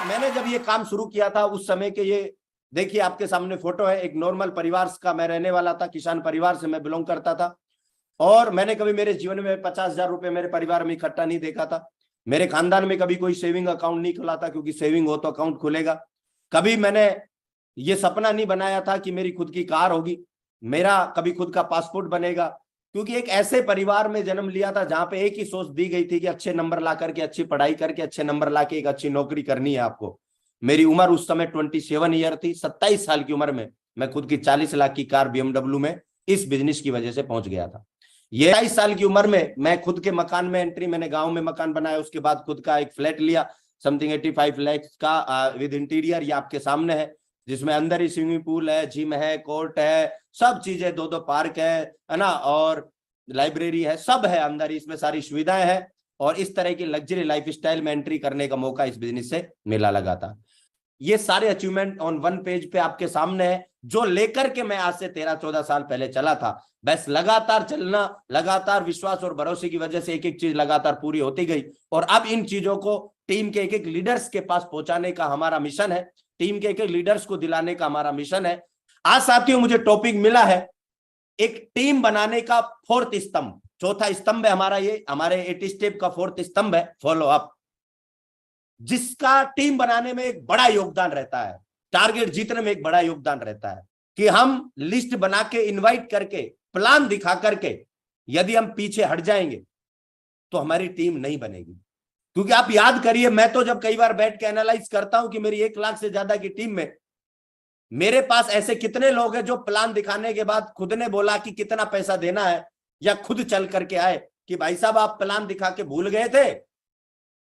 मैंने जब ये काम शुरू किया था उस समय के, ये देखिए आपके सामने फोटो है, एक नॉर्मल परिवार का मैं रहने वाला था, किसान परिवार से मैं बिलोंग करता था। और मैंने कभी मेरे जीवन में 50,000 रुपए मेरे परिवार में इकट्ठा नहीं देखा था। मेरे खानदान में कभी कोई सेविंग अकाउंट नहीं खुला था, क्योंकि सेविंग हो तो अकाउंट खुलेगा। कभी मैंने ये सपना नहीं बनाया था कि मेरी खुद की कार होगी, मेरा कभी खुद का पासपोर्ट बनेगा, क्योंकि एक ऐसे परिवार में जन्म लिया था जहां पे एक ही सोच दी गई थी कि अच्छे नंबर ला करके, अच्छी पढ़ाई करके, अच्छे नंबर ला के एक अच्छी नौकरी करनी है आपको। मेरी उम्र उस समय 27 ईयर थी। 27 साल की उम्र में मैं खुद की 40 लाख की कार BMW में इस बिजनेस की वजह से पहुंच गया था। ये 22 साल की उम्र में मैं खुद के मकान में एंट्री, मैंने गांव में मकान बनाया, उसके बाद खुद का एक फ्लैट लिया समथिंग 85 लाख का विद इंटीरियर, ये आपके सामने है, जिसमें अंदर ही स्विमिंग पूल है, जिम है, कोर्ट है, सब चीजें, 2 पार्क है ना, और लाइब्रेरी है, सब है अंदर, इसमें सारी सुविधाएं हैं। और इस तरह की लग्जरी लाइफस्टाइल में एंट्री करने का मौका इस बिजनेस से मिला लगा था। ये सारे अचीवमेंट ऑन वन पेज पे आपके सामने है, जो लेकर के मैं आज से 13-14 साल पहले चला था। बस लगातार चलना, लगातार विश्वास और भरोसे की वजह से एक एक चीज लगातार पूरी होती गई। और अब इन चीजों को टीम के एक एक लीडर्स के पास पहुंचाने का हमारा मिशन है, टीम के एक एक लीडर्स को दिलाने का हमारा मिशन है। आज साथियों मुझे टॉपिक मिला है एक टीम बनाने का 4th स्तंभ, 4था स्तंभ है हमारा, ये हमारे 8 स्टेप का 4th स्तंभ है, फॉलो अप, जिसका टीम बनाने में एक बड़ा योगदान रहता है, टारगेट जीतने में एक बड़ा योगदान रहता है। कि हम लिस्ट बना के, इनवाइट करके, प्लान दिखा करके यदि हम पीछे हट जाएंगे तो हमारी टीम नहीं बनेगी। क्योंकि आप याद करिए, मैं तो जब कई बार बैठ के एनालाइज करता हूं कि मेरी 1 लाख से ज्यादा की टीम में मेरे पास ऐसे कितने लोग हैं जो प्लान दिखाने के बाद खुद ने बोला कि कितना पैसा देना है, या खुद चल करके आए कि भाई साहब आप प्लान दिखा के भूल गए थे,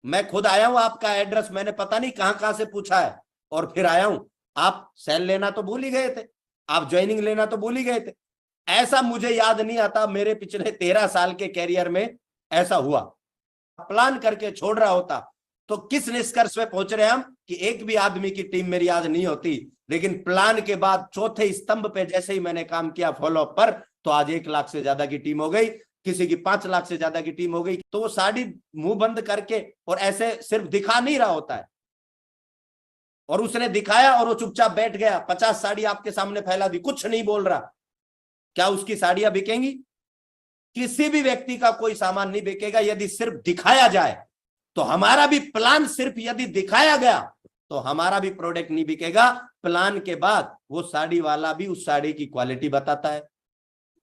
मैं खुद आया हूं, आपका एड्रेस मैंने पता नहीं कहां कहां से पूछा है और फिर आया हूं, आप सेल लेना तो भूल ही गए थे, आप ज्वाइनिंग लेना तो भूल ही गए थे। ऐसा मुझे याद नहीं आता मेरे पिछले 13 साल के कैरियर में ऐसा हुआ। प्लान करके छोड़ रहा होता तो किस निष्कर्ष पे पहुंच रहे हम कि एक भी आदमी की टीम मेरी आज नहीं होती। लेकिन प्लान के बाद 4थे स्तंभ पे जैसे ही मैंने काम किया फॉलोअप पर, तो आज 1 लाख से ज्यादा की टीम हो गई, किसी की 5 लाख से ज्यादा की टीम हो गई। तो वो साड़ी मुंह बंद करके और ऐसे सिर्फ दिखा नहीं रहा होता है, और उसने दिखाया और वो चुपचाप बैठ गया, 50 साड़ी आपके सामने फैला दी, कुछ नहीं बोल रहा, क्या उसकी साड़ियां बिकेंगी? किसी भी व्यक्ति का कोई सामान नहीं बिकेगा यदि सिर्फ दिखाया जाए। तो हमारा भी प्लान सिर्फ यदि दिखाया गया तो हमारा भी प्रोडक्ट नहीं बिकेगा। प्लान के बाद वो साड़ी वाला भी उस साड़ी की क्वालिटी बताता है,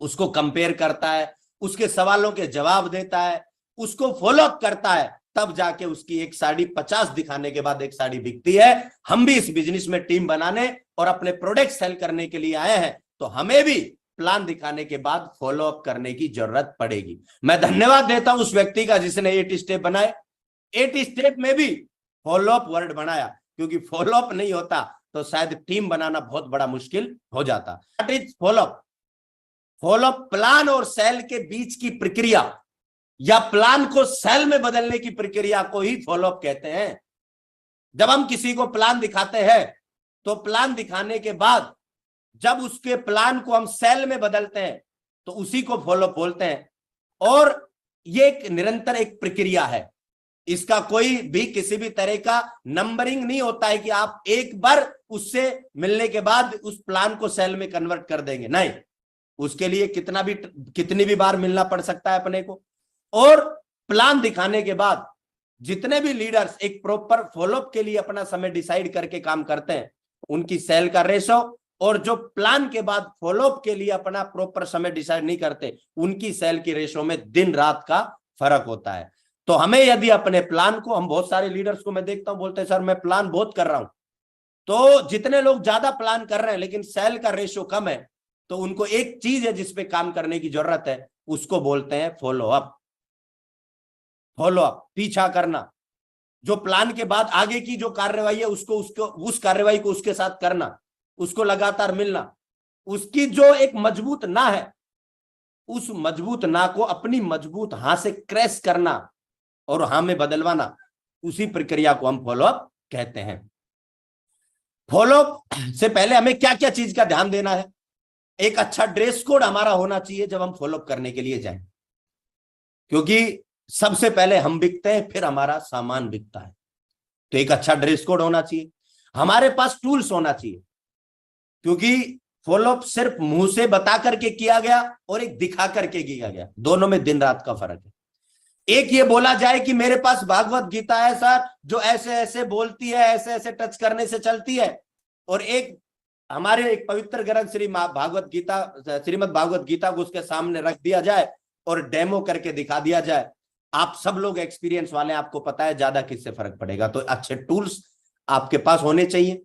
उसको कंपेयर करता है, उसके सवालों के जवाब देता है, उसको फॉलो अप करता है, तब जाके उसकी एक साड़ी 50 दिखाने के बाद एक साड़ी बिकती है। हम भी इस बिजनेस में टीम बनाने और अपने प्रोडक्ट सेल करने के लिए आए हैं, तो हमें भी प्लान दिखाने के बाद फॉलो अप करने की जरूरत पड़ेगी। मैं धन्यवाद देता हूं उस व्यक्ति का जिसने 8 स्टेप बनाए, 8 स्टेप में भी फॉलो अप वर्ड बनाया, क्योंकि फॉलो अप नहीं होता तो शायद टीम बनाना बहुत बड़ा मुश्किल हो जाता। Follow up, follow up plan और सेल के बीच की प्रक्रिया, या प्लान को सेल में बदलने की प्रक्रिया को ही फॉलो अप कहते हैं। जब हम किसी को प्लान दिखाते हैं तो प्लान दिखाने के बाद जब उसके प्लान को हम सेल में बदलते हैं तो उसी को फॉलो अप बोलते हैं। और ये एक निरंतर एक प्रक्रिया है, इसका कोई भी किसी भी तरह का नंबरिंग नहीं होता है कि आप एक बार उससे मिलने के बाद उस प्लान को सेल में कन्वर्ट कर देंगे, नहीं, उसके लिए कितनी भी बार मिलना पड़ सकता है अपने को। और प्लान दिखाने के बाद जितने भी लीडर्स एक प्रॉपर फॉलोअप के लिए अपना समय डिसाइड करके काम करते हैं, उनकी सेल का रेशो, और जो प्लान के बाद फॉलोअप के लिए अपना प्रॉपर समय डिसाइड नहीं करते, उनकी सेल की रेशो में दिन रात का फर्क होता है। तो हमें यदि अपने प्लान को, हम बहुत सारे लीडर्स को मैं देखता हूं बोलते हैं सर मैं प्लान बहुत कर रहा हूं, तो जितने लोग ज्यादा प्लान कर रहे हैं लेकिन सेल का रेशो कम है, तो उनको एक चीज है जिसपे काम करने की जरूरत है, उसको बोलते हैं फॉलो अप। फॉलो अप, पीछा करना, जो प्लान के बाद आगे की जो कार्रवाई है उसको उस कार्रवाई को उसके साथ करना, उसको लगातार मिलना, उसकी जो एक मजबूत ना है उस मजबूत ना को अपनी मजबूत हां से क्रैश करना और हां में बदलवाना, उसी प्रक्रिया को हम फॉलो अप कहते हैं। फॉलो अप से पहले हमें क्या क्या चीज का ध्यान देना है? एक अच्छा ड्रेस कोड हमारा होना चाहिए जब हम फॉलो अप करने के लिए जाएं, क्योंकि सबसे पहले हम बिकते हैं फिर हमारा सामान बिकता है। तो एक अच्छा ड्रेस कोड होना चाहिए, हमारे पास टूल्स होना चाहिए, क्योंकि फॉलोअप सिर्फ मुंह से बता करके किया गया और एक दिखा करके किया गया, दोनों में दिन रात का फर्क है। एक ये बोला जाए कि मेरे पास भागवत गीता है सर, जो ऐसे ऐसे बोलती है, ऐसे ऐसे टच करने से चलती है, और एक हमारे एक पवित्र ग्रंथ श्रीमद् भागवत गीता को उसके सामने रख दिया जाए और डेमो करके दिखा दिया जाए। आप सब लोग एक्सपीरियंस वाले, आपको पता है ज्यादा किससे फर्क पड़ेगा। तो अच्छे टूल्स आपके पास होने चाहिए।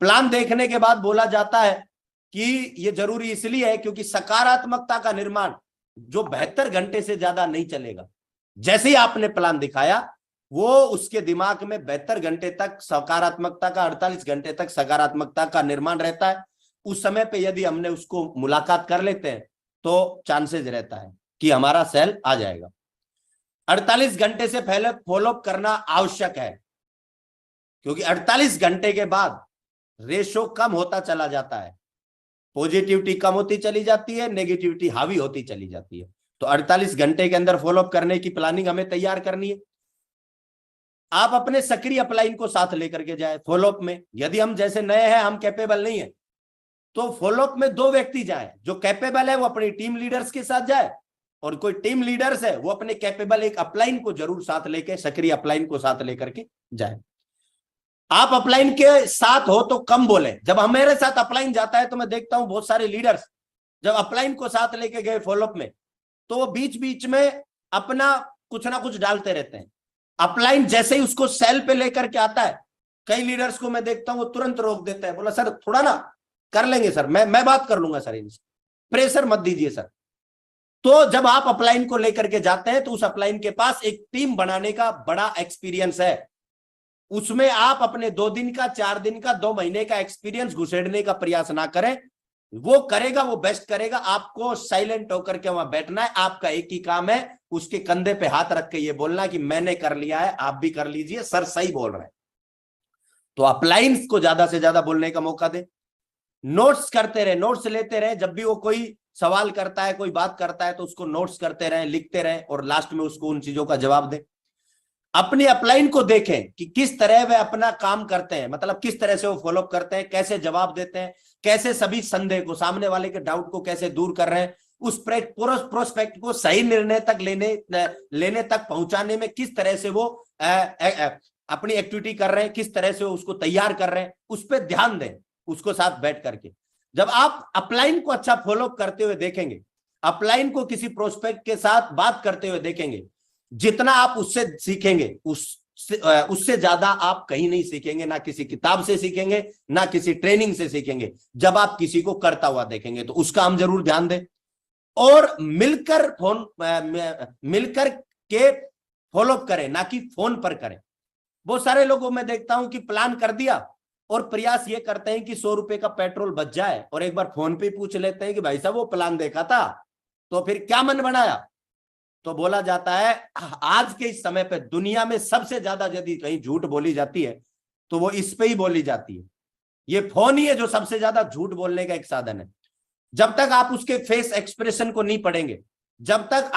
प्लान देखने के बाद बोला जाता है कि ये जरूरी इसलिए है क्योंकि सकारात्मकता का निर्माण जो 72 घंटे से ज्यादा नहीं चलेगा, जैसे ही आपने प्लान दिखाया वो उसके दिमाग में 72 घंटे तक सकारात्मकता का, 48 घंटे तक सकारात्मकता का निर्माण रहता है। उस समय पे यदि हमने उसको मुलाकात कर लेते हैं तो चांसेस रहता है कि हमारा सेल आ जाएगा। 48 घंटे से पहले फॉलोअप करना आवश्यक है, क्योंकि 48 घंटे के बाद रेशो कम होता चला जाता है, पॉजिटिविटी कम होती चली जाती है, नेगेटिविटी हावी होती चली जाती है। तो 48 घंटे के अंदर फॉलोअप करने की प्लानिंग हमें तैयार करनी है। आप अपने सक्रिय अपलाइन को साथ लेकर के जाए फॉलोअप में। यदि हम जैसे नए हैं, हम कैपेबल नहीं है, तो फॉलोअप में 2 व्यक्ति जाए, जो कैपेबल है वो अपनी टीम लीडर्स के साथ जाए, और कोई टीम लीडर्स है वो अपने कैपेबल एक अपलाइन को जरूर साथ लेके, सक्रिय अपलाइन को साथ लेकर के जाए। आप अपलाइन के साथ हो तो कम बोले। जब हमारे साथ अपलाइन जाता है तो मैं देखता हूं बहुत सारे लीडर्स जब अपलाइन को साथ लेके गए फॉलोअप में, तो वो बीच बीच में अपना कुछ ना कुछ डालते रहते हैं। अपलाइन जैसे ही उसको सेल पे लेकर के आता है, कई लीडर्स को मैं देखता हूं वो तुरंत रोक देते हैं, बोला सर थोड़ा ना कर लेंगे सर, मैं बात कर लूंगा सर, इनसे प्रेशर मत दीजिए सर। तो जब आप अपलाइन को लेकर के जाते हैं तो उस अपलाइन के पास एक टीम बनाने का बड़ा एक्सपीरियंस है। उसमें आप अपने 2 दिन का, 4 दिन का, 2 महीने का एक्सपीरियंस घुसेड़ने का प्रयास ना करें। वो करेगा वो बेस्ट करेगा, आपको साइलेंट होकर के वहां बैठना है। आपका एक ही काम है, उसके कंधे पे हाथ रख के ये बोलना कि मैंने कर लिया है, आप भी कर लीजिए, सर सही बोल रहे हैं। तो अपलाइंस को ज्यादा से ज्यादा बोलने का मौका दे, नोट्स करते रहे, नोट्स लेते रहे। जब भी वो कोई सवाल करता है, कोई बात करता है, तो उसको नोट्स करते रहे, लिखते रहे, और लास्ट में उसको उन चीजों का जवाब दे। अपनी अपलाइन को देखें कि किस तरह वे अपना काम करते हैं, मतलब किस तरह से वो फॉलोअप करते हैं, कैसे जवाब देते हैं, कैसे सभी संदेह को, सामने वाले के डाउट को कैसे दूर कर रहे हैं, उस प्रोस्पेक्ट को सही निर्णय तक लेने तक पहुंचाने में किस तरह से वो अपनी एक्टिविटी कर रहे हैं, किस तरह से वो उसको तैयार कर रहे हैं, उस पर ध्यान दें उसको साथ बैठ करके। जब आप अपलाइन को अच्छा फॉलोअप करते हुए देखेंगे, अपलाइन को किसी प्रोस्पेक्ट के साथ बात करते हुए देखेंगे, जितना आप उससे सीखेंगे उससे ज्यादा आप कहीं नहीं सीखेंगे, ना किसी किताब से सीखेंगे, ना किसी ट्रेनिंग से सीखेंगे। जब आप किसी को करता हुआ देखेंगे तो उसका हम जरूर ध्यान दें, और मिलकर के फॉलोअप करें, ना कि फोन पर करें। बहुत सारे लोगों में देखता हूं कि प्लान कर दिया और प्रयास ये करते हैं कि 100 रुपए का पेट्रोल बच जाए, और एक बार फोन पे पूछ लेते हैं कि भाई साहब वो प्लान देखा था तो फिर क्या मन बनाया। तो बोला जाता है आज के इस समय पे दुनिया में सबसे ज्यादा यदि कहीं झूठ बोली जाती है तो वो इस पे ही बोली जाती है। ये फोन ही है जो सबसे ज्यादा झूठ बोलने का एक साधन है। जब तक आप उसके फेस एक्सप्रेशन को नहीं पढ़ेंगे, जब तक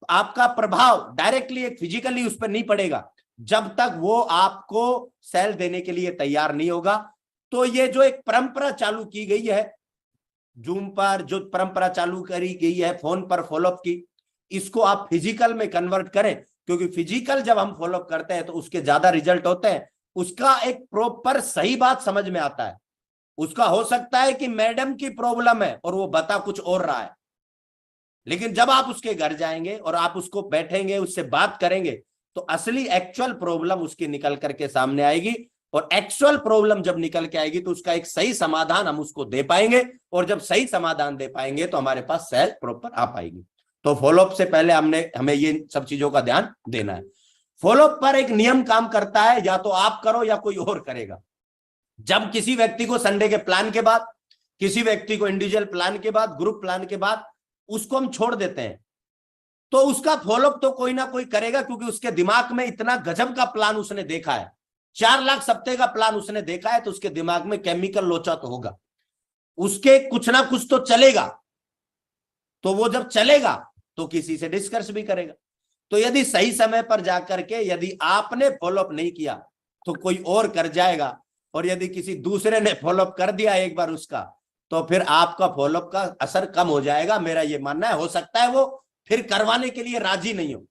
आपका प्रभाव डायरेक्टली एक फिजिकली उस पर नहीं पड़ेगा, जब तक वो आपको सेल देने के लिए तैयार नहीं होगा। तो ये जो एक परंपरा चालू की गई है, जूम पर जो परंपरा चालू करी गई है फोन पर फॉलोअप की, इसको आप फिजिकल में कन्वर्ट करें, क्योंकि फिजिकल जब हम फॉलोअप करते हैं तो उसके ज्यादा रिजल्ट होते हैं। उसका एक प्रॉपर सही बात समझ में आता है। उसका हो सकता है कि मैडम की प्रॉब्लम है और वो बता कुछ और रहा है, लेकिन जब आप उसके घर जाएंगे और आप उसको बैठेंगे, उससे बात करेंगे, तो असली एक्चुअल प्रॉब्लम उसकी निकल करके सामने आएगी, और एक्चुअल प्रॉब्लम जब निकल के आएगी तो उसका एक सही समाधान हम उसको दे पाएंगे, और जब सही समाधान दे पाएंगे तो हमारे पास सेल प्रॉपर आ पाएगी। तो फॉलोअप से पहले हमें ये सब चीजों का ध्यान देना है। फॉलोअप पर एक नियम काम करता है, या तो आप करो या कोई और करेगा। जब किसी व्यक्ति को संडे के प्लान के बाद, किसी व्यक्ति को इंडिविजुअल प्लान के बाद, ग्रुप प्लान के बाद उसको हम छोड़ देते हैं, तो उसका फॉलोअप तो कोई ना कोई करेगा, क्योंकि उसके दिमाग में इतना गजब का प्लान उसने देखा है, 4 लाख सप्ताह का प्लान उसने देखा है, तो उसके दिमाग में केमिकल लोचा तो होगा, उसके कुछ ना कुछ तो चलेगा। तो वो जब चलेगा तो किसी से डिस्कस भी करेगा। तो यदि सही समय पर जाकर के यदि आपने फॉलोअप नहीं किया तो कोई और कर जाएगा, और यदि किसी दूसरे ने फॉलोअप कर दिया एक बार उसका, तो फिर आपका फॉलोअप का असर कम हो जाएगा। मेरा ये मानना है। हो सकता है वो फिर करवाने के लिए राजी नहीं हो,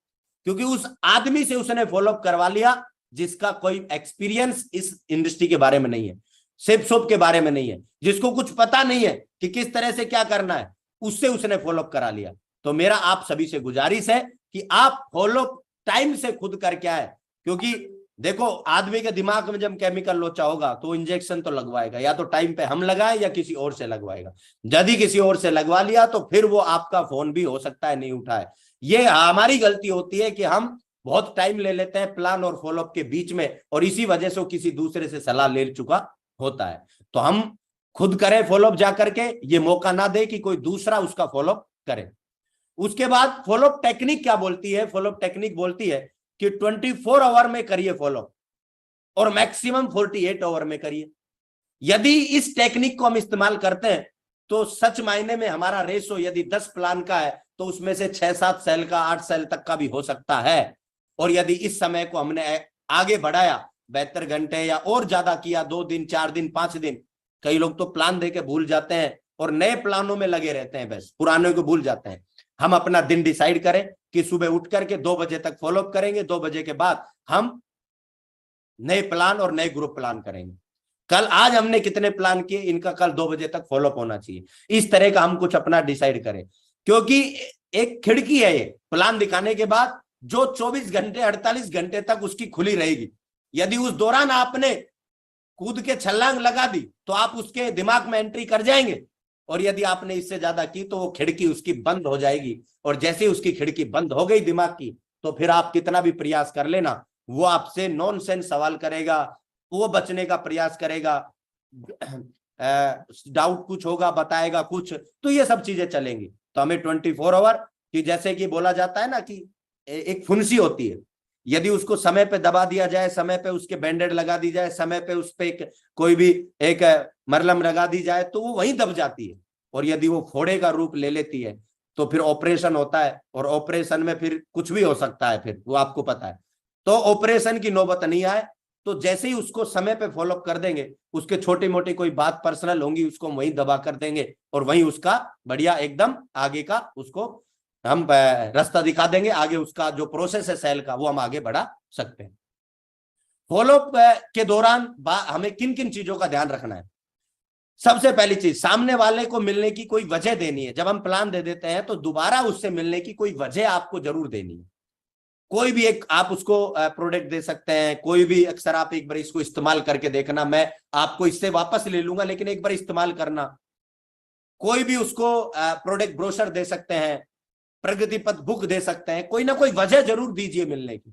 क्योंकि उस आदमी से उसने फॉलोअप करवा लिया जिसका कोई एक्सपीरियंस इस इंडस्ट्री के बारे में नहीं है, सेप सोप के बारे में नहीं है, जिसको कुछ पता नहीं है कि किस तरह से क्या करना है, उससे उसने फॉलोअप करा लिया। तो मेरा आप सभी से गुजारिश है कि आप फॉलोअप टाइम से खुद करके आए, क्योंकि देखो आदमी के दिमाग में जब केमिकल लोचा होगा तो इंजेक्शन तो लगवाएगा, या तो टाइम पे हम लगाए या किसी और से लगवाएगा। यदि किसी और से लगवा लिया तो फिर वो आपका फोन भी हो सकता है नहीं उठाए। ये हमारी गलती होती है कि हम बहुत टाइम ले लेते हैं प्लान और फॉलोअप के बीच में, और इसी वजह से वो किसी दूसरे से सलाह ले चुका होता है। तो हम खुद करें फॉलोअप जाकर के, ये मौका ना दे कि कोई दूसरा उसका फॉलोअप करे। उसके बाद फॉलोअप टेक्निक क्या बोलती है? फॉलोअप टेक्निक बोलती है कि 24 आवर में करिए फॉलोअप, और मैक्सिमम 48 आवर में करिए। यदि इस टेक्निक को हम इस्तेमाल करते हैं तो सच मायने में हमारा रेशो यदि 10 प्लान का है तो उसमें से 6-7 सेल का, 8 सेल तक का भी हो सकता है। और यदि इस समय को हमने आगे बढ़ाया 72 घंटे या और ज्यादा किया, 2 दिन, 4 दिन, 5 दिन, कई लोग तो प्लान देके भूल जाते हैं और नए प्लानों में लगे रहते हैं, बस पुराने को भूल जाते हैं। हम अपना दिन डिसाइड करें कि सुबह उठ करके 2 बजे तक फॉलोअप करेंगे, 2 बजे के बाद हम नए प्लान और नए ग्रुप प्लान करेंगे। कल आज हमने कितने प्लान किए, इनका कल 2 बजे तक फॉलोअप होना चाहिए। इस तरह का हम कुछ अपना डिसाइड करें, क्योंकि एक खिड़की है ये प्लान दिखाने के बाद जो 24 घंटे 48 घंटे तक उसकी खुली रहेगी। यदि उस दौरान आपने कूद के छलांग लगा दी तो आप उसके दिमाग में एंट्री कर जाएंगे, और यदि आपने इससे ज्यादा की तो वो खिड़की उसकी बंद हो जाएगी। और जैसे ही उसकी खिड़की बंद हो गई दिमाग की, तो फिर आप कितना भी प्रयास कर लेना, वो आपसे नॉनसेंस सवाल करेगा, वो बचने का प्रयास करेगा, डाउट कुछ होगा बताएगा कुछ, तो ये सब चीजें चलेंगी। तो हमें 24 आवर की, जैसे कि बोला जाता है ना कि एक फुंसी होती है, यदि उसको समय पे दबा दिया जाए, समय पे उसके बैंडेड लगा दी जाए, समय पे उस पे कोई भी एक मरलम लगा दी जाए, तो वो वहीं दब जाती है। और यदि वो फोड़े का रूप ले लेती है तो फिर ऑपरेशन होता है, और ऑपरेशन में फिर कुछ भी हो सकता है, फिर वो आपको पता है। तो ऑपरेशन की नौबत नहीं आए तो जैसे ही उसको समय पे फॉलोअप कर देंगे, उसके छोटी मोटी कोई बात पर्सनल होंगी उसको वहीं दबा कर देंगे, और वहीं उसका बढ़िया एकदम आगे का उसको हम रास्ता दिखा देंगे। आगे उसका जो प्रोसेस है सेल का, वो हम आगे बढ़ा सकते हैं। फॉलोअप के दौरान हमें किन किन चीजों का ध्यान रखना है? सबसे पहली चीज, सामने वाले को मिलने की कोई वजह देनी है। जब हम प्लान दे देते हैं तो दोबारा उससे मिलने की कोई वजह आपको जरूर देनी है। कोई भी एक आप उसको प्रोडक्ट दे सकते हैं, कोई भी, अक्सर आप एक बार इसको इस्तेमाल करके देखना, मैं आपको इससे वापस ले लूंगा लेकिन एक बार इस्तेमाल करना। कोई भी उसको प्रोडक्ट ब्रोशर दे सकते हैं, प्रगति पथ बुक दे सकते हैं, कोई ना कोई वजह जरूर दीजिए मिलने की।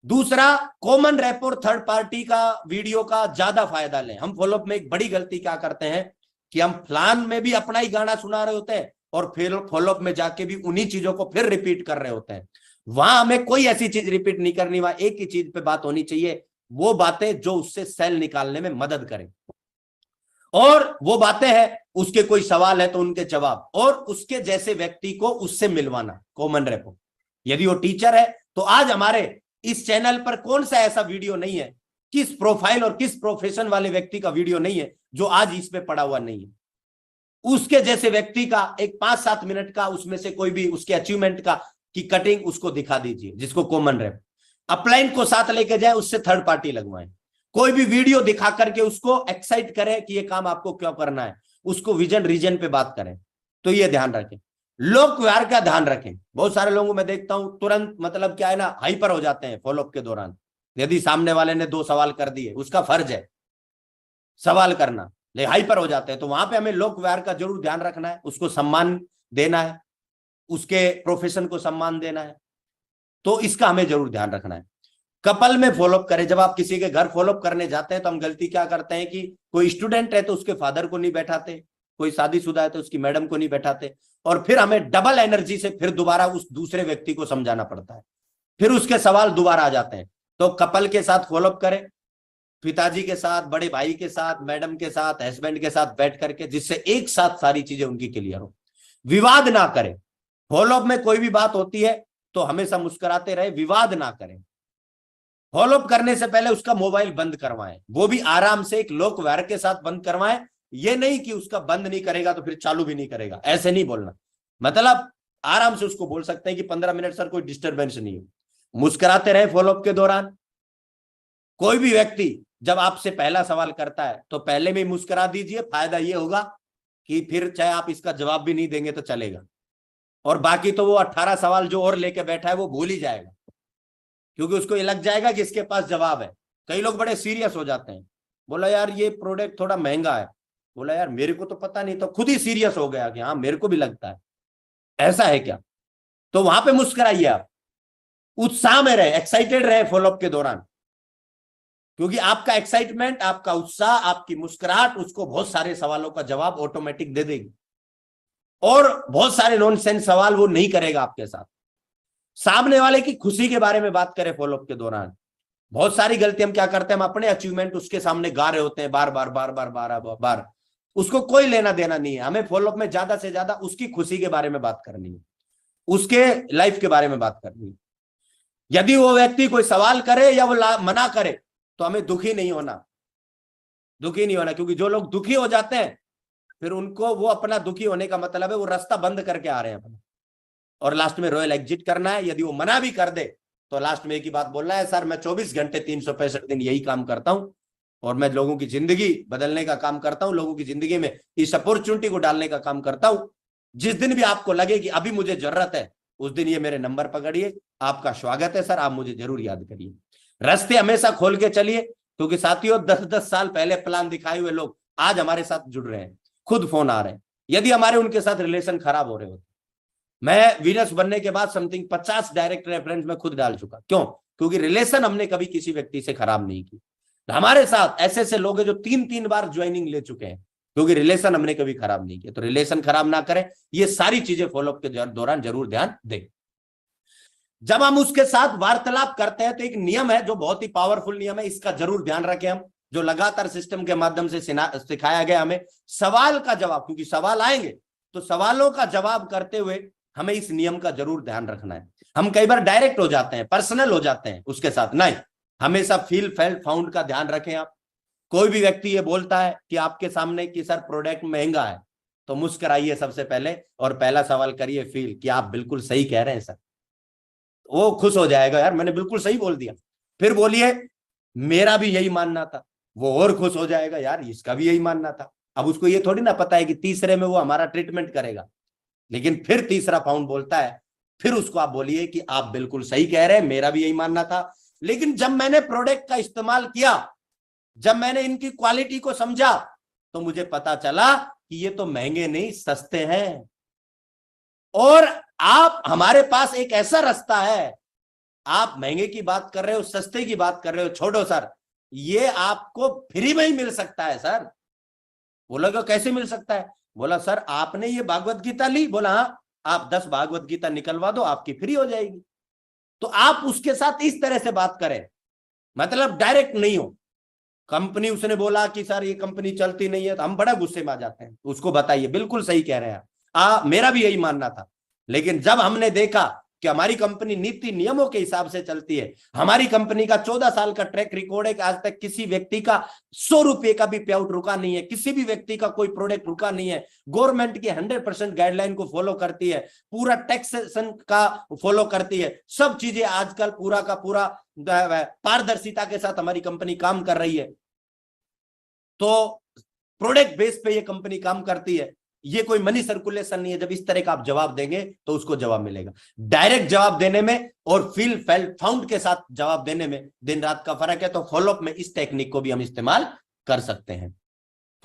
दूसरा, कॉमन रैपोर थर्ड पार्टी का वीडियो का ज्यादा फायदा लें। हम फॉलोअप में एक बड़ी गलती क्या करते हैं कि हम प्लान में भी अपना ही गाना सुना रहे होते हैं और फिर फॉलोअप में जाके भी उन्हीं चीजों को फिर रिपीट कर रहे होते हैं। वहां हमें कोई ऐसी चीज रिपीट नहीं करनी, वहां एक ही चीज पे बात होनी चाहिए, वो बातें जो उससे सेल निकालने में मदद करें। और वो बातें हैं, उसके कोई सवाल है तो उनके जवाब, और उसके जैसे व्यक्ति को उससे मिलवाना, कॉमन रेपो। यदि वो टीचर है तो आज हमारे इस चैनल पर कौन सा ऐसा वीडियो नहीं है, किस प्रोफाइल और किस प्रोफेशन वाले व्यक्ति का वीडियो नहीं है जो आज इस पे पड़ा हुआ नहीं है। उसके जैसे व्यक्ति का एक 5-7 मिनट का, उसमें से कोई भी उसके अचीवमेंट का की कटिंग उसको दिखा दीजिए, जिसको कॉमन रैप। अपलाइन को साथ लेके जाए, उससे थर्ड पार्टी लगवाएं। कोई भी वीडियो दिखा करके उसको एक्साइट करें कि ये काम आपको क्यों करना है, उसको विजन रीजन पे बात करें। तो ये ध्यान रखें। लोक व्यवहार का ध्यान रखें। बहुत सारे लोगों में देखता हूं तुरंत मतलब क्या है ना, हाइपर हो जाते हैं फॉलोअप के दौरान। यदि सामने वाले ने 2 सवाल कर दिए, उसका फर्ज है सवाल करना, लेकिन हाइपर हो जाते हैं। तो वहां पे हमें लोक व्यवहार का जरूर ध्यान रखना है, उसको सम्मान देना है, उसके प्रोफेशन को सम्मान देना है। तो इसका हमें जरूर ध्यान रखना है। कपल में फॉलोअप करें। जब आप किसी के घर फॉलोअप करने जाते हैं तो हम गलती क्या करते हैं कि कोई स्टूडेंट है तो उसके फादर को नहीं बैठाते, कोई शादीशुदा है तो उसकी मैडम को नहीं बैठाते, और फिर हमें डबल एनर्जी से फिर दोबारा उस दूसरे व्यक्ति को समझाना पड़ता है, फिर उसके सवाल दोबारा आ जाते हैं। तो कपल के साथ फॉलोअप करें, पिताजी के साथ, बड़े भाई के साथ, मैडम के साथ, हस्बैंड के साथ बैठ करके, जिससे एक साथ सारी चीजें उनकी क्लियर हो। विवाद ना करें। फॉलोअप में कोई भी बात होती है तो हमेशा मुस्कुराते रहे, विवाद ना करें। फॉलोअप करने से पहले उसका मोबाइल बंद करवाएं, वो भी आराम से एक लॉक वायर के साथ बंद करवाएं। ये नहीं कि उसका बंद नहीं करेगा तो फिर चालू भी नहीं करेगा, ऐसे नहीं बोलना। मतलब आराम से उसको बोल सकते हैं कि 15 मिनट सर कोई डिस्टरबेंस नहीं हो। मुस्कुराते रहे फॉलोअप के दौरान। कोई भी व्यक्ति जब आपसे पहला सवाल करता है तो पहले में मुस्कुरा दीजिए, फायदा ये होगा कि फिर चाहे आप इसका जवाब भी नहीं देंगे तो चलेगा, और बाकी तो वो 18 सवाल जो और लेके बैठा है वो भूल ही जाएगा, क्योंकि उसको ये लग जाएगा कि इसके पास जवाब है। कई लोग बड़े सीरियस हो जाते हैं, बोला यार ये प्रोडक्ट थोड़ा महंगा है, बोला यार मेरे को तो पता नहीं, तो खुद ही सीरियस हो गया कि हाँ मेरे को भी लगता है, ऐसा है क्या। तो वहां पे मुस्कुराइए आप, उत्साह में रहे, एक्साइटेड रहे फॉलोअप के दौरान, क्योंकि आपका एक्साइटमेंट, आपका उत्साह, आपकी मुस्कुराहट उसको बहुत सारे सवालों का जवाब ऑटोमेटिक दे देगी, और बहुत सारे नॉनसेंस सवाल वो नहीं करेगा आपके साथ। सामने वाले की खुशी के बारे में बात करें फॉलोअप के दौरान। बहुत सारी गलती हम क्या करते हैं, हम अपने अचीवमेंट उसके सामने गा रहे होते हैं बार बार बार बार बार बार बार, उसको कोई लेना देना नहीं है। हमें फॉलोअप में ज्यादा से ज्यादा उसकी खुशी के बारे में बात करनी है, उसके लाइफ के बारे में बात करनी है। यदि वो व्यक्ति कोई सवाल करे या वो मना करे तो हमें दुखी नहीं होना, दुखी नहीं होना, क्योंकि जो लोग दुखी हो जाते हैं फिर उनको वो अपना दुखी होने का मतलब है वो रास्ता बंद करके आ रहे हैं अपना, और लास्ट में रॉयल एग्जिट करना है। यदि वो मना भी कर दे तो लास्ट में एक ही बात बोलना है, सर मैं 24 घंटे 365 दिन यही काम करता हूं, और मैं लोगों की जिंदगी बदलने का काम करता हूं, लोगों की जिंदगी में इस अपॉर्चुनिटी को डालने का काम करता हूं। जिस दिन भी आपको लगे कि अभी मुझे जरूरत है, उस दिन ये मेरे नंबर पकड़िए, आपका स्वागत है सर, आप मुझे जरूर याद करिए। रास्ते हमेशा खोल के चलिए, क्योंकि साथियों 10-10 साल पहले प्लान दिखाए हुए लोग आज हमारे साथ जुड़ रहे हैं, खुद फोन आ रहे हैं। यदि हमारे उनके साथ रिलेशन खराब हो रहे होते, मैं वीनस बनने के बाद समथिंग 50 डायरेक्ट रेफरेंस में खुद डाल चुका। क्यों? क्योंकि रिलेशन हमने कभी किसी व्यक्ति से खराब नहीं की। हमारे साथ ऐसे ऐसे लोग हैं जो 3-3 बार ज्वाइनिंग ले चुके हैं, क्योंकि रिलेशन हमने कभी खराब नहीं किया। तो रिलेशन खराब ना करें, ये सारी चीजें फॉलोअप के दौरान जरूर ध्यान दें। जब हम उसके साथ वार्तालाप करते हैं तो एक नियम है जो बहुत ही पावरफुल नियम है, इसका जरूर ध्यान रखें हम, जो लगातार सिस्टम के माध्यम से सिखाया गया हमें। सवाल का जवाब, क्योंकि सवाल आएंगे तो सवालों का जवाब करते हुए हमें इस नियम का जरूर ध्यान रखना है। हम कई बार डायरेक्ट हो जाते हैं, पर्सनल हो जाते हैं उसके साथ, नहीं, हमेशा फील फेल्ट फाउंड का ध्यान रखें आप। कोई भी व्यक्ति ये बोलता है कि आपके सामने कि सर प्रोडक्ट महंगा है, तो मुस्कुराइए सबसे पहले और पहला सवाल करिए फील कि आप बिल्कुल सही कह रहे हैं सर। वो खुश हो जाएगा, यार मैंने बिल्कुल सही बोल दिया। फिर बोलिए मेरा भी यही मानना था, वो और खुश हो जाएगा, यार इसका भी यही मानना था। अब उसको ये थोड़ी ना पता है कि तीसरे में वो हमारा ट्रीटमेंट करेगा, लेकिन फिर तीसरा फाउंड बोलता है, फिर उसको आप बोलिए कि आप बिल्कुल सही कह रहे हैं, मेरा भी यही मानना था, लेकिन जब मैंने प्रोडक्ट का इस्तेमाल किया, जब मैंने इनकी क्वालिटी को समझा, तो मुझे पता चला कि ये तो महंगे नहीं सस्ते हैं, और आप हमारे पास एक ऐसा रास्ता है, आप महंगे की बात कर रहे हो, सस्ते की बात कर रहे हो, छोड़ो सर, ये आपको फ्री में ही मिल सकता है सर। बोला कैसे मिल सकता है? बोला सर आपने ये भागवत गीता ली, बोला हाँ, आप 10 भागवत गीता निकलवा दो, आपकी फ्री हो जाएगी। तो आप उसके साथ इस तरह से बात करें, मतलब डायरेक्ट नहीं हो। कंपनी उसने बोला कि सर ये कंपनी चलती नहीं है, तो हम बड़ा गुस्से में आ जाते हैं, उसको बताइए बिल्कुल सही कह रहे हैं, मेरा भी यही मानना था, लेकिन जब हमने देखा कि हमारी कंपनी नीति नियमों के हिसाब से चलती है, हमारी कंपनी का 14 साल का ट्रैक रिकॉर्ड है कि आज तक किसी व्यक्ति का 100 रुपए का भी पे आउट रुका नहीं है, किसी भी व्यक्ति का कोई प्रोडक्ट रुका नहीं है, गवर्नमेंट की 100% गाइडलाइन को फॉलो करती है, पूरा टैक्सेशन का फॉलो करती है, सब चीजें आजकल पूरा का पूरा पारदर्शिता के साथ हमारी कंपनी काम कर रही है। तो प्रोडक्ट बेस पे ये कंपनी काम करती है, ये कोई मनी सर्कुलेशन नहीं है। जब इस तरह का आप जवाब देंगे तो उसको जवाब मिलेगा। डायरेक्ट जवाब देने में और फील फेल्ट फाउंड के साथ जवाब देने में दिन रात का फर्क है। तो फॉलोअप में इस टेक्निक को भी हम इस्तेमाल कर सकते हैं।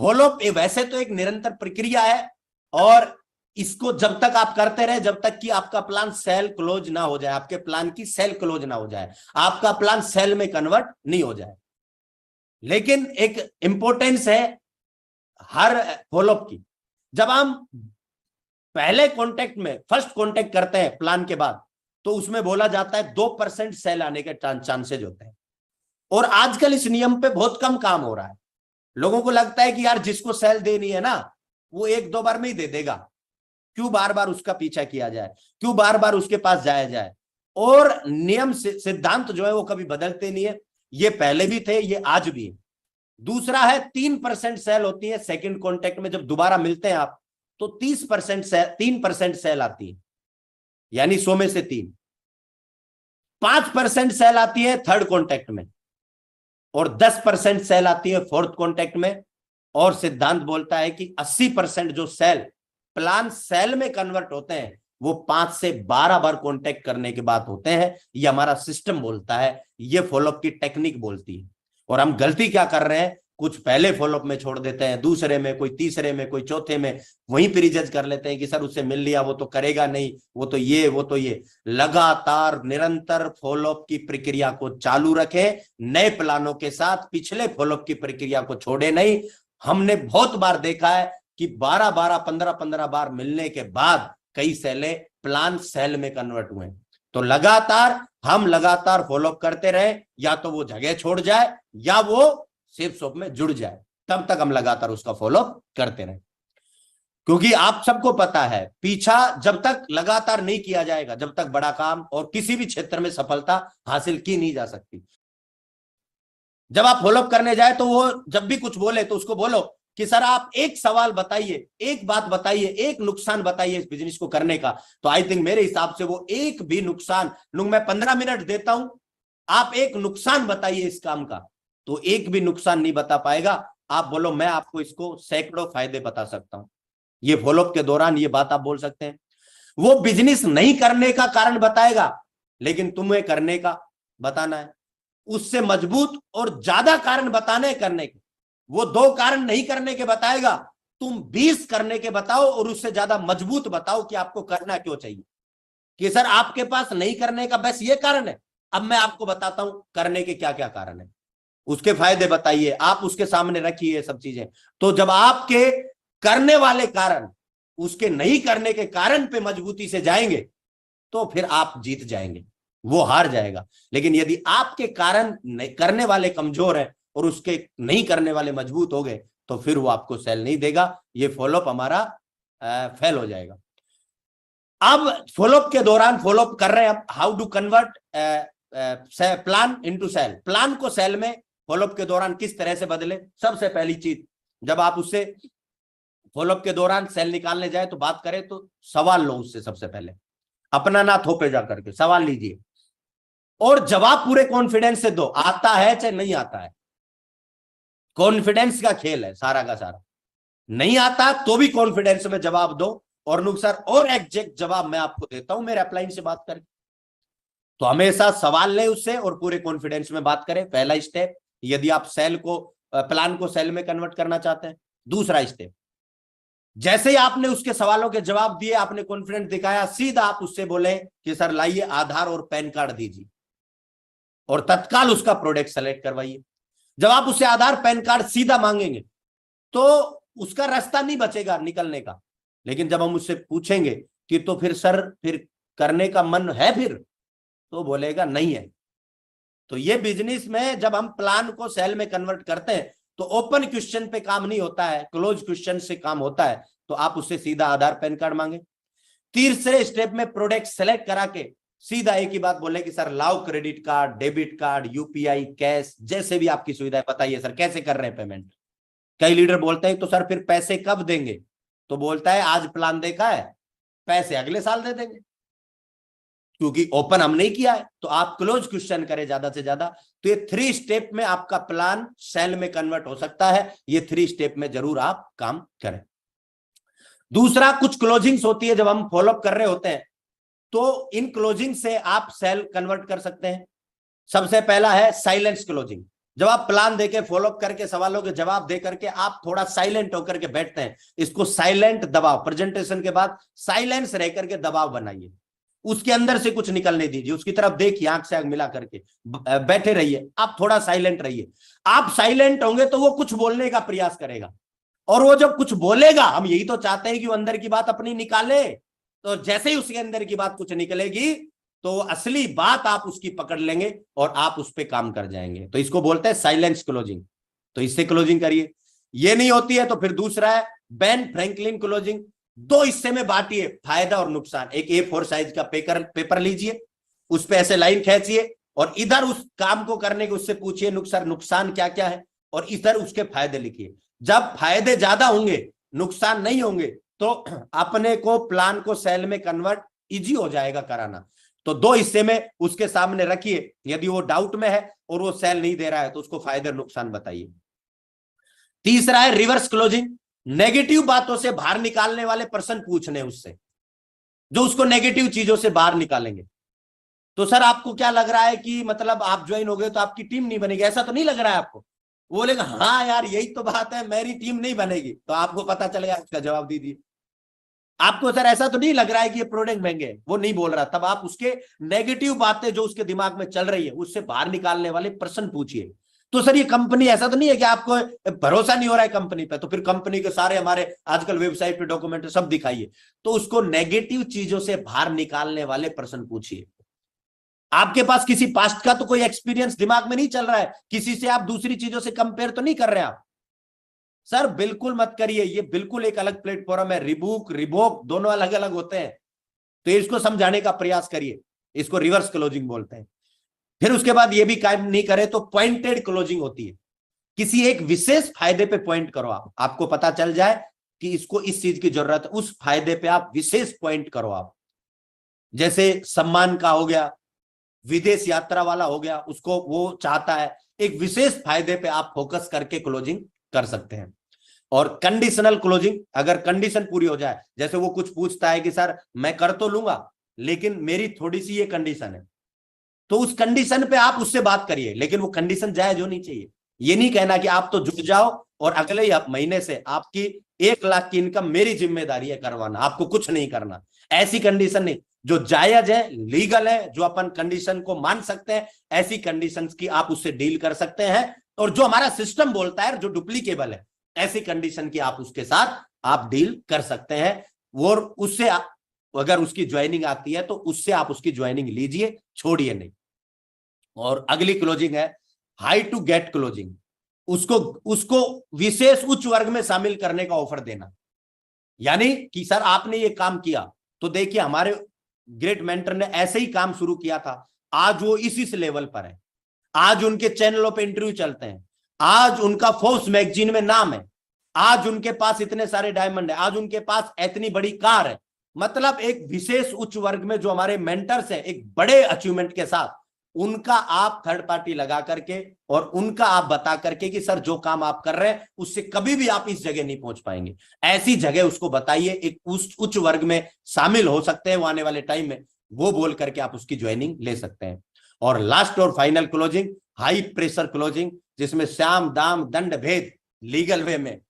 फॉलोअप वैसे तो एक निरंतर प्रक्रिया है, और इसको जब तक आप करते रहे, जब तक कि आपका प्लान सेल क्लोज ना हो जाए, आपके प्लान की सेल क्लोज ना हो जाए, आपका प्लान सेल में कन्वर्ट नहीं हो जाए। लेकिन एक इंपॉर्टेंस है हर फॉलोअप की। जब हम पहले कॉन्टेक्ट में फर्स्ट कॉन्टेक्ट करते हैं प्लान के बाद, तो उसमें बोला जाता है 2% सेल आने के चांसेस होते हैं, और आजकल इस नियम पे बहुत कम काम हो रहा है। लोगों को लगता है कि यार जिसको सेल देनी है ना, वो 1-2 बार में ही दे देगा, क्यों बार बार उसका पीछा किया जाए, क्यों बार बार उसके पास जाया जाए। और नियम सिद्धांत जो है वो कभी बदलते नहीं है, ये पहले भी थे, ये आज भी है। दूसरा है 3% सेल होती है सेकंड कांटेक्ट में, जब दोबारा मिलते हैं आप तो 3% सेल आती है, यानी 100 में से 3। 5% सेल आती है थर्ड कांटेक्ट में और 10% सेल आती है फोर्थ कांटेक्ट में। और सिद्धांत बोलता है कि 80% जो सेल प्लान सेल में कन्वर्ट होते हैं वो 5 से 12 बार कांटेक्ट करने के बाद होते हैं। ये हमारा सिस्टम बोलता है, ये फॉलोअप की टेक्निक बोलती है। और हम गलती क्या कर रहे हैं, कुछ पहले फॉलोअप में छोड़ देते हैं, दूसरे में, कोई तीसरे में, कोई चौथे में, वहीं पर रिजज कर लेते हैं कि सर उससे मिल लिया, वो तो करेगा नहीं, वो तो ये। लगातार निरंतर फॉलोअप की प्रक्रिया को चालू रखें नए प्लानों के साथ, पिछले फॉलोअप की प्रक्रिया को छोड़े नहीं। हमने बहुत बार देखा है कि 12-12, 15-15 बार मिलने के बाद कई सेलें प्लान सेल में कन्वर्ट हुए। तो हम लगातार फॉलोअप करते रहे, या तो वो जगह छोड़ जाए या वो सेफ शॉप में जुड़ जाए, तब तक हम लगातार उसका फॉलोअप करते रहे। क्योंकि आप सबको पता है, पीछा जब तक लगातार नहीं किया जाएगा, जब तक बड़ा काम और किसी भी क्षेत्र में सफलता हासिल की नहीं जा सकती। जब आप फॉलोअप करने जाए तो वो जब भी कुछ बोले तो उसको बोलो कि सर आप एक सवाल बताइए, एक बात बताइए, एक नुकसान बताइए इस बिजनेस को करने का। तो आई थिंक मेरे हिसाब से वो एक भी नुकसान, मैं 15 मिनट देता हूं, आप एक नुकसान बताइए इस काम का, तो एक भी नुकसान नहीं बता पाएगा। आप बोलो मैं आपको इसको सैकड़ों फायदे बता सकता हूं। ये फॉलोअप के दौरान ये बात आप बोल सकते हैं। वो बिजनेस नहीं करने का कारण बताएगा, लेकिन तुम्हें करने का बताना है। उससे मजबूत और ज्यादा कारण बताने करने के, वो 2 कारण नहीं करने के बताएगा, तुम 20 करने के बताओ और उससे ज्यादा मजबूत बताओ कि आपको करना क्यों चाहिए। कि सर आपके पास नहीं करने का बस ये कारण है, अब मैं आपको बताता हूं करने के क्या क्या कारण है, उसके फायदे बताइए, आप उसके सामने रखिए सब चीजें। तो जब आपके करने वाले कारण उसके नहीं करने के कारण पे मजबूती से जाएंगे तो फिर आप जीत जाएंगे, वो हार जाएगा। लेकिन यदि आपके कारण करने वाले कमजोर है और उसके नहीं करने वाले मजबूत हो गए तो फिर वो आपको सेल नहीं देगा, ये फॉलोअप हमारा फेल हो जाएगा। अब फॉलोअप के दौरान फॉलोअप कर रहे हैं, अब how to convert plan into sale. Plan को सेल में फॉलोअप के दौरान किस तरह से बदले। सबसे पहली चीज, जब आप उससे फॉलोअप के दौरान सेल निकालने जाए तो बात करें तो सवाल लो उससे। सबसे पहले अपना ना थोपे जा करके सवाल लीजिए और जवाब पूरे कॉन्फिडेंस से दो, आता है चाहे नहीं आता है। कॉन्फिडेंस का खेल है सारा का सारा। नहीं आता तो भी कॉन्फिडेंस में जवाब दो, और नुकसान और एग्जैक्ट जवाब मैं आपको देता हूं मेरे अपलाइन से बात करें। तो हमेशा सवाल लें उससे और पूरे कॉन्फिडेंस में बात करें, पहला स्टेप, यदि आप प्लान को सेल में कन्वर्ट करना चाहते हैं। दूसरा स्टेप, जैसे ही आपने उसके सवालों के जवाब दिए, आपने कॉन्फिडेंस दिखाया, सीधा आप उससे बोले कि सर लाइए आधार और पैन कार्ड दीजिए और तत्काल उसका प्रोडक्ट सेलेक्ट करवाइए। जब आप उससे आधार पैन कार्ड सीधा मांगेंगे तो उसका रास्ता नहीं बचेगा निकलने का। लेकिन जब हम उससे पूछेंगे कि तो फिर सर फिर करने का मन है फिर, तो बोलेगा नहीं है। तो ये बिजनेस में जब हम प्लान को सेल में कन्वर्ट करते हैं तो ओपन क्वेश्चन पे काम नहीं होता है, क्लोज क्वेश्चन से काम होता है। तो आप उससे सीधा आधार पैन कार्ड मांगे। तीसरे स्टेप में प्रोडक्ट सेलेक्ट करा के सीधा एक ही बात बोले कि सर लाओ credit card, debit card, UPI, cash, जैसे भी आपकी सुविधा है बताइए सर कैसे कर रहे हैं पेमेंट। कई लीडर बोलते हैं तो सर फिर पैसे कब देंगे, तो बोलता है आज प्लान देखा है, पैसे अगले साल दे देंगे, क्योंकि ओपन हम नहीं किया है। तो आप क्लोज क्वेश्चन करें ज्यादा से ज्यादा। तो ये 3 स्टेप में आपका प्लान सेल में कन्वर्ट हो सकता है। ये 3 स्टेप में जरूर आप काम करें। दूसरा, कुछ क्लोजिंग्स होती है जब हम फॉलोअप कर रहे होते हैं, तो इन क्लोजिंग से आप सेल कन्वर्ट कर सकते हैं। सबसे पहला है साइलेंस क्लोजिंग। जब आप प्लान देके फॉलोअप करके सवालों के जवाब दे करके आप थोड़ा साइलेंट होकर के बैठते हैं, इसको साइलेंट दबाव, प्रेजेंटेशन के बाद साइलेंस रह करके दबाव बनाइए, उसके अंदर से कुछ निकलने दीजिए, उसकी तरफ देखिए, आंख से आंख मिला करके बैठे रहिए, आप थोड़ा साइलेंट रहिए। आप साइलेंट होंगे तो वो कुछ बोलने का प्रयास करेगा, और वो जब कुछ बोलेगा, हम यही तो चाहते हैं कि वो अंदर की बात अपनी निकाले, तो जैसे ही उसके अंदर की बात कुछ निकलेगी तो असली बात आप उसकी पकड़ लेंगे और आप उस पर काम कर जाएंगे। तो इसको बोलते हैं साइलेंस क्लोजिंग। तो इससे क्लोजिंग करिए। ये नहीं होती है तो फिर दूसरा है बेन फ्रैंकलिन क्लोजिंग। 2 हिस्से में बांटिए, फायदा और नुकसान। एक A4 साइज का पेपर लीजिए, उस पे ऐसे लाइन खींचिए और इधर उस काम को करने के उससे पूछिए नुकसान क्या क्या है, और इधर उसके फायदे लिखिए। जब फायदे ज्यादा होंगे, नुकसान नहीं होंगे, तो अपने को प्लान को सेल में कन्वर्ट इजी हो जाएगा कराना। तो 2 हिस्से में उसके सामने रखिए, यदि वो डाउट में है और वो सेल नहीं दे रहा है तो उसको फायदे नुकसान बताइए। तीसरा है रिवर्स क्लोजिंग, नेगेटिव बातों से बाहर निकालने वाले प्रश्न पूछने उससे, जो उसको नेगेटिव चीजों से बाहर निकालेंगे। तो सर आपको क्या लग रहा है कि मतलब आप ज्वाइन हो गए तो आपकी टीम नहीं बनेगी, ऐसा तो नहीं लग रहा है आपको? वो बोलेगा हाँ यार यही तो बात है, मेरी टीम नहीं बनेगी। तो आपको पता चलेगा, उसका जवाब दीजिए। आपको सर ऐसा तो नहीं लग रहा है कि ये प्रोडक्ट महंगे है, वो नहीं बोल रहा, तब आप उसके नेगेटिव बातें जो उसके दिमाग में चल रही है उससे बाहर निकालने वाले प्रश्न पूछिए। तो सर ये कंपनी, ऐसा तो नहीं है कि आपको भरोसा नहीं हो रहा है कंपनी पे, तो फिर कंपनी के सारे हमारे आजकल वेबसाइट पे डॉक्यूमेंट सब दिखाइए। तो उसको नेगेटिव चीजों से बाहर निकालने वाले प्रश्न पूछिए। आपके पास किसी पास्ट का तो कोई एक्सपीरियंस दिमाग में नहीं चल रहा है, किसी से आप दूसरी चीजों से कंपेयर तो नहीं कर रहे आप? सर बिल्कुल मत करिए, ये बिल्कुल एक अलग प्लेटफॉर्म है। रिबोक दोनों अलग अलग होते हैं, तो इसको समझाने का प्रयास करिए। इसको रिवर्स क्लोजिंग बोलते हैं। फिर उसके बाद ये भी काम नहीं करे तो पॉइंटेड क्लोजिंग होती है। किसी एक विशेष फायदे पे पॉइंट करो, आपको पता चल जाए कि इसको इस चीज की जरूरत है, उस फायदे पे आप विशेष पॉइंट करो आप। जैसे सम्मान का हो गया, विदेश यात्रा वाला हो गया, उसको वो चाहता है, एक विशेष फायदे पे आप फोकस करके क्लोजिंग कर सकते हैं। और कंडीशनल क्लोजिंग, अगर कंडीशन पूरी हो जाए, जैसे वो कुछ पूछता है कि सर मैं कर तो लूंगा लेकिन मेरी थोड़ी सी ये कंडीशन है, तो उस कंडीशन पे आप उससे बात करिए, लेकिन वो कंडीशन जायज होनी चाहिए। ये नहीं कहना कि आप तो जुट जाओ और अगले महीने से आपकी 1 लाख की इनकम मेरी जिम्मेदारी है करवाना, आपको कुछ नहीं करना। ऐसी कंडीशन नहीं, जो जायज है, लीगल है, जो अपन कंडीशन को मान सकते हैं, ऐसी कंडीशंस की आप उससे डील कर सकते हैं। और जो हमारा सिस्टम बोलता है, जो डुप्लीकेबल है, ऐसी कंडीशन की आप उसके साथ आप डील कर सकते हैं। और उससे अगर उसकी ज्वाइनिंग आती है तो उससे आप उसकी ज्वाइनिंग लीजिए, छोड़िए नहीं। और अगली क्लोजिंग है हाई टू गेट क्लोजिंग, उसको विशेष उच्च वर्ग में शामिल करने का ऑफर देना। यानी कि सर आपने ये काम किया, तो देखिए हमारे ग्रेट मेंटर ने ऐसे ही काम शुरू किया था, आज वो इस लेवल पर है, आज उनके चैनलों पे इंटरव्यू चलते हैं, आज उनका फोर्ब्स मैगजीन में नाम है, आज उनके पास इतने सारे डायमंड है, आज उनके पास इतनी बड़ी कार है। मतलब एक विशेष उच्च वर्ग में जो हमारे मेंटर्स हैं, एक बड़े अचीवमेंट के साथ, उनका आप थर्ड पार्टी लगा करके और उनका आप बता करके कि सर जो काम आप कर रहे हैं उससे कभी भी आप इस जगह नहीं पहुंच पाएंगे, ऐसी जगह उसको बताइए, एक उच्च वर्ग में शामिल हो सकते हैं वो आने वाले टाइम में, वो बोल करके आप उसकी ज्वाइनिंग ले सकते हैं। और लास्ट और final closing high pressure closing, जिसमें श्याम दाम दंड भेद लीगल वे में,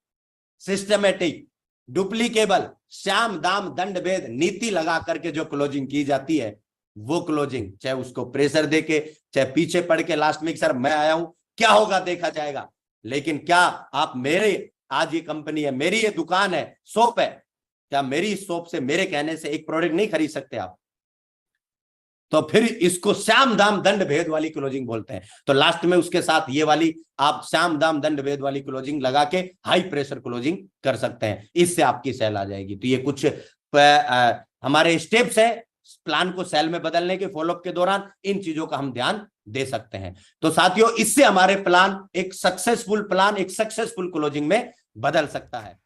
सिस्टमेटिक, डुप्लीकेबल, श्याम दाम दंड भेद नीति लगा करके जो क्लोजिंग की जाती है, वो क्लोजिंग, चाहे उसको प्रेशर देके, चाहे पीछे पड़ के लास्ट में सर मैं आया हूं क्या होगा देखा जाएगा, लेकिन क्या आप मेरे, आज ये कंपनी है, मेरी ये दुकान है, शॉप है, क्या मेरी शॉप से मेरे कहने से एक प्रोडक्ट नहीं खरीद सकते आप? तो फिर इसको श्याम दाम दंड भेद वाली क्लोजिंग बोलते हैं। तो लास्ट में उसके साथ ये वाली आप श्याम दाम दंड भेद वाली क्लोजिंग लगा के हाई प्रेशर क्लोजिंग कर सकते हैं, इससे आपकी सेल आ जाएगी। तो ये कुछ हमारे स्टेप्स है प्लान को सेल में बदलने के फॉलोअप के दौरान, इन चीजों का हम ध्यान दे सकते हैं। तो साथियों, इससे हमारे प्लान एक सक्सेसफुल क्लोजिंग में बदल सकता है।